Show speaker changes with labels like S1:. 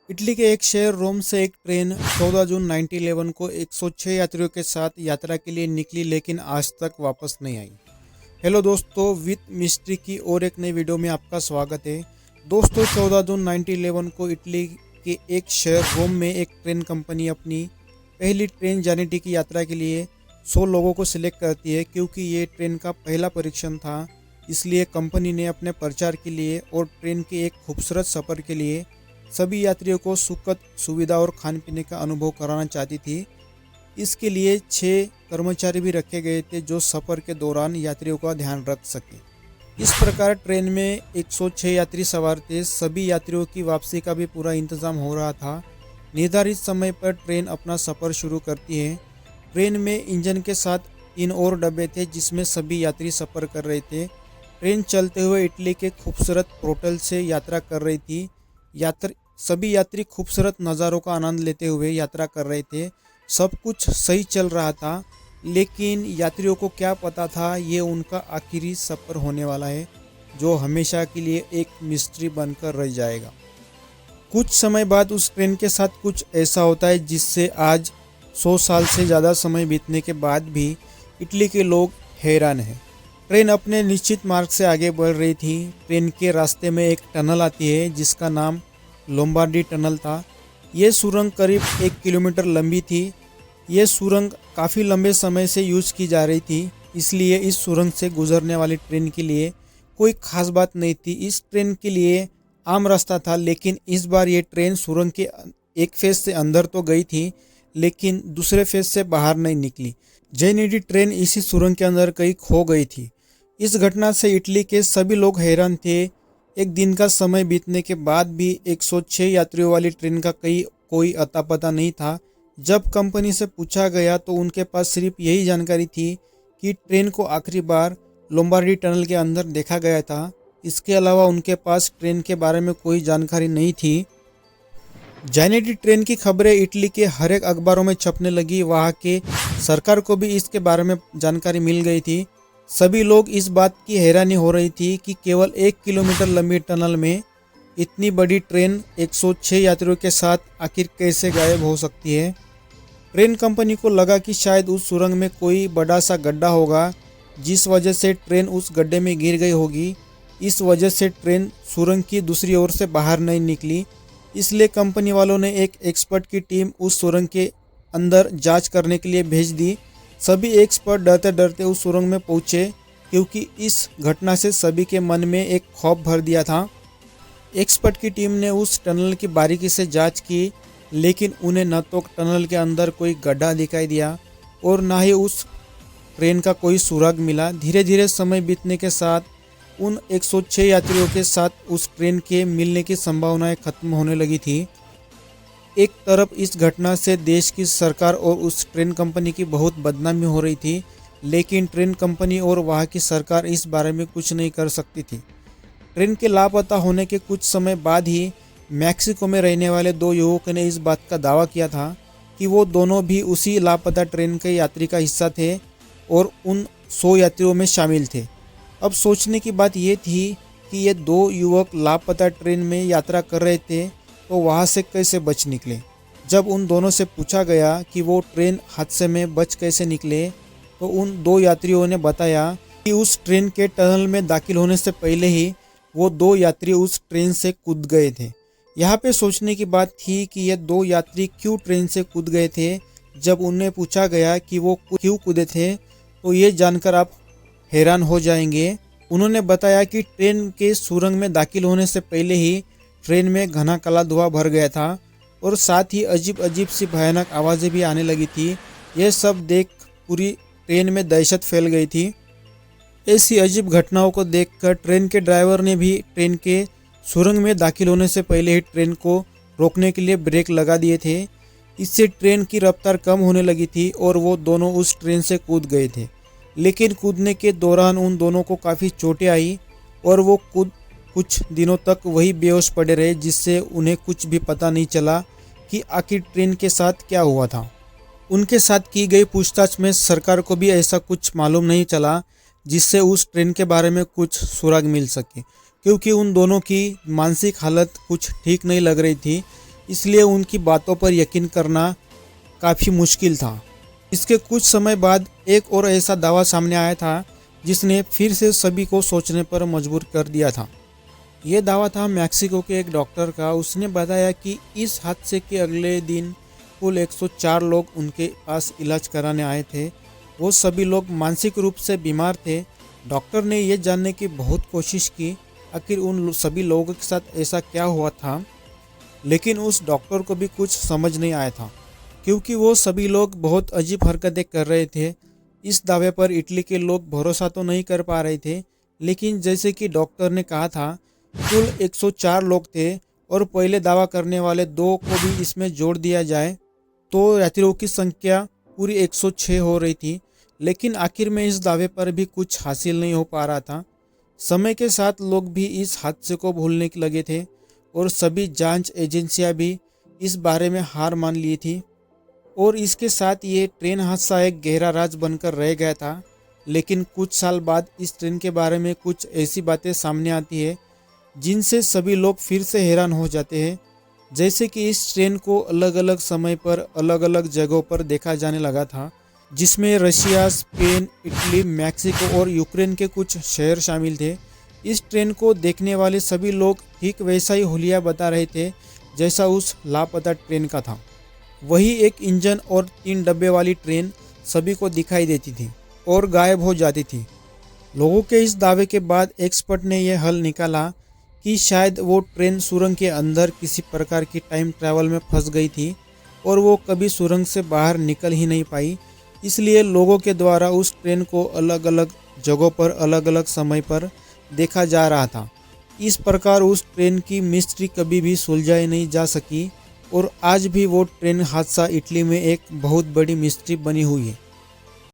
S1: Italy के एक शहर रोम से एक ट्रेन 14 जून 1911 को 106 यात्रियों के साथ यात्रा के लिए निकली, लेकिन आज तक वापस नहीं आई। हेलो दोस्तों, विथ मिस्ट्री की और एक नई वीडियो में आपका स्वागत है। दोस्तों, 14 जून 1911 को इटली के एक शहर रोम में एक ट्रेन कंपनी अपनी पहली ट्रेन जर्नी की यात्रा के लिए 100 लोगों को सिलेक्ट करती है। क्योंकि ये ट्रेन का पहला परीक्षण था, इसलिए कंपनी ने अपने प्रचार के लिए और ट्रेन के एक खूबसूरत सफ़र के लिए सभी यात्रियों को सुखद सुविधा और खाने पीने का अनुभव कराना चाहती थी। इसके लिए 6 कर्मचारी भी रखे गए थे जो सफ़र के दौरान यात्रियों का ध्यान रख सके। इस प्रकार ट्रेन में 106 यात्री सवार थे। सभी यात्रियों की वापसी का भी पूरा इंतज़ाम हो रहा था। निर्धारित समय पर ट्रेन अपना सफ़र शुरू करती है। ट्रेन में इंजन के साथ 3 और डब्बे थे जिसमें सभी यात्री सफ़र कर रहे थे। ट्रेन चलते हुए इटली के खूबसूरत पोर्टल से यात्रा कर रही थी। सभी यात्री खूबसूरत नज़ारों का आनंद लेते हुए यात्रा कर रहे थे। सब कुछ सही चल रहा था, लेकिन यात्रियों को क्या पता था ये उनका आखिरी सफ़र होने वाला है, जो हमेशा के लिए एक मिस्ट्री बनकर रह जाएगा। कुछ समय बाद उस ट्रेन के साथ कुछ ऐसा होता है जिससे आज 100 साल से ज़्यादा समय बीतने के बाद भी इटली के लोग हैरान हैं। ट्रेन अपने निश्चित मार्ग से आगे बढ़ रही थी। ट्रेन के रास्ते में एक टनल आती है जिसका नाम लोम्बार्डी टनल था। ये सुरंग करीब 1 किलोमीटर लंबी थी। ये सुरंग काफ़ी लंबे समय से यूज़ की जा रही थी, इसलिए इस सुरंग से गुजरने वाली ट्रेन के लिए कोई खास बात नहीं थी। इस ट्रेन के लिए आम रास्ता था, लेकिन इस बार ये ट्रेन सुरंग के एक फेस से अंदर तो गई थी, लेकिन दूसरे फेस से बाहर नहीं निकली। जेनेडी ट्रेन इसी सुरंग के अंदर कहीं खो गई थी। इस घटना से इटली के सभी लोग हैरान थे। एक दिन का समय बीतने के बाद भी 106 यात्रियों वाली ट्रेन का कोई अता पता नहीं था। जब कंपनी से पूछा गया तो उनके पास सिर्फ यही जानकारी थी कि ट्रेन को आखिरी बार लोम्बार्डी टनल के अंदर देखा गया था। इसके अलावा उनके पास ट्रेन के बारे में कोई जानकारी नहीं थी। जेनेडी ट्रेन की खबरें इटली के हर एक अखबारों में छपने लगी। वहाँ के सरकार को भी इसके बारे में जानकारी मिल गई थी। सभी लोग इस बात की हैरानी हो रही थी कि केवल 1 किलोमीटर लंबी टनल में इतनी बड़ी ट्रेन 106 यात्रियों के साथ आखिर कैसे गायब हो सकती है। ट्रेन कंपनी को लगा कि शायद उस सुरंग में कोई बड़ा सा गड्ढा होगा, जिस वजह से ट्रेन उस गड्ढे में गिर गई होगी। इस वजह से ट्रेन सुरंग की दूसरी ओर से बाहर नहीं निकली। इसलिए कंपनी वालों ने एक एक्सपर्ट की टीम उस सुरंग के अंदर जांच करने के लिए भेज दी। सभी एक्सपर्ट डरते डरते उस सुरंग में पहुंचे, क्योंकि इस घटना से सभी के मन में एक खौफ भर दिया था। एक्सपर्ट की टीम ने उस टनल की बारीकी से जांच की, लेकिन उन्हें न तो टनल के अंदर कोई गड्ढा दिखाई दिया और न ही उस ट्रेन का कोई सुराग मिला। धीरे धीरे समय बीतने के साथ उन 106 यात्रियों के साथ उस ट्रेन के मिलने की संभावनाएं खत्म होने लगी थी। एक तरफ इस घटना से देश की सरकार और उस ट्रेन कंपनी की बहुत बदनामी हो रही थी, लेकिन ट्रेन कंपनी और वहाँ की सरकार इस बारे में कुछ नहीं कर सकती थी। ट्रेन के लापता होने के कुछ समय बाद ही मैक्सिको में रहने वाले 2 युवकों ने इस बात का दावा किया था कि वो दोनों भी उसी लापता ट्रेन के यात्री का हिस्सा थे और उन 100 यात्रियों में शामिल थे। अब सोचने की बात ये थी कि ये 2 युवक लापता ट्रेन में यात्रा कर रहे थे, तो वहाँ से कैसे बच निकले। जब उन दोनों से पूछा गया कि वो ट्रेन हादसे में बच कैसे निकले, तो उन 2 यात्रियों ने बताया कि उस ट्रेन के टनल में दाखिल होने से पहले ही वो 2 यात्री उस ट्रेन से कूद गए थे। यहाँ पे सोचने की बात थी कि ये 2 यात्री क्यों ट्रेन से कूद गए थे। जब उन्हें पूछा गया कि वो क्यों कूदे थे, तो ये जानकर आप हैरान हो जाएंगे। उन्होंने बताया कि ट्रेन के सुरंग में दाखिल होने से पहले ही ट्रेन में घना काला धुआं भर गया था और साथ ही अजीब अजीब सी भयानक आवाज़ें भी आने लगी थी। यह सब देख पूरी ट्रेन में दहशत फैल गई थी। ऐसी अजीब घटनाओं को देखकर ट्रेन के ड्राइवर ने भी ट्रेन के सुरंग में दाखिल होने से पहले ही ट्रेन को रोकने के लिए ब्रेक लगा दिए थे। इससे ट्रेन की रफ्तार कम होने लगी थी और वो दोनों उस ट्रेन से कूद गए थे। लेकिन कूदने के दौरान उन दोनों को काफ़ी चोटें आई और वो कुछ दिनों तक वही बेहोश पड़े रहे, जिससे उन्हें कुछ भी पता नहीं चला कि आखिर ट्रेन के साथ क्या हुआ था। उनके साथ की गई पूछताछ में सरकार को भी ऐसा कुछ मालूम नहीं चला जिससे उस ट्रेन के बारे में कुछ सुराग मिल सके, क्योंकि उन दोनों की मानसिक हालत कुछ ठीक नहीं लग रही थी। इसलिए उनकी बातों पर यकीन करना काफ़ी मुश्किल था। इसके कुछ समय बाद एक और ऐसा दावा सामने आया था जिसने फिर से सभी को सोचने पर मजबूर कर दिया था। ये दावा था मैक्सिको के एक डॉक्टर का। उसने बताया कि इस हादसे के अगले दिन कुल 104 लोग उनके पास इलाज कराने आए थे। वो सभी लोग मानसिक रूप से बीमार थे। डॉक्टर ने ये जानने की बहुत कोशिश की आखिर उन सभी लोगों के साथ ऐसा क्या हुआ था, लेकिन उस डॉक्टर को भी कुछ समझ नहीं आया था क्योंकि वो सभी लोग बहुत अजीब हरकतें कर रहे थे। इस दावे पर इटली के लोग भरोसा तो नहीं कर पा रहे थे, लेकिन जैसे कि डॉक्टर ने कहा था कुल 104 लोग थे और पहले दावा करने वाले 2 को भी इसमें जोड़ दिया जाए तो यात्रियों की संख्या पूरी 106 हो रही थी। लेकिन आखिर में इस दावे पर भी कुछ हासिल नहीं हो पा रहा था। समय के साथ लोग भी इस हादसे को भूलने लगे थे और सभी जांच एजेंसियां भी इस बारे में हार मान ली थी और इसके साथ ये ट्रेन हादसा एक गहरा राज बनकर रह गया था। लेकिन कुछ साल बाद इस ट्रेन के बारे में कुछ ऐसी बातें सामने आती है जिनसे सभी लोग फिर से हैरान हो जाते हैं। जैसे कि इस ट्रेन को अलग अलग समय पर अलग अलग जगहों पर देखा जाने लगा था, जिसमें रशिया, स्पेन, इटली, मैक्सिको और यूक्रेन के कुछ शहर शामिल थे। इस ट्रेन को देखने वाले सभी लोग ठीक वैसा ही हुलिया बता रहे थे जैसा उस लापता ट्रेन का था। वही एक इंजन और 3 डब्बे वाली ट्रेन सभी को दिखाई देती थी और गायब हो जाती थी। लोगों के इस दावे के बाद एक्सपर्ट ने यह हल निकाला कि शायद वो ट्रेन सुरंग के अंदर किसी प्रकार की टाइम ट्रैवल में फंस गई थी और वो कभी सुरंग से बाहर निकल ही नहीं पाई। इसलिए लोगों के द्वारा उस ट्रेन को अलग अलग जगहों पर अलग अलग समय पर देखा जा रहा था। इस प्रकार उस ट्रेन की मिस्ट्री कभी भी सुलझाई नहीं जा सकी और आज भी वो ट्रेन हादसा इटली में एक बहुत बड़ी मिस्ट्री बनी हुई है।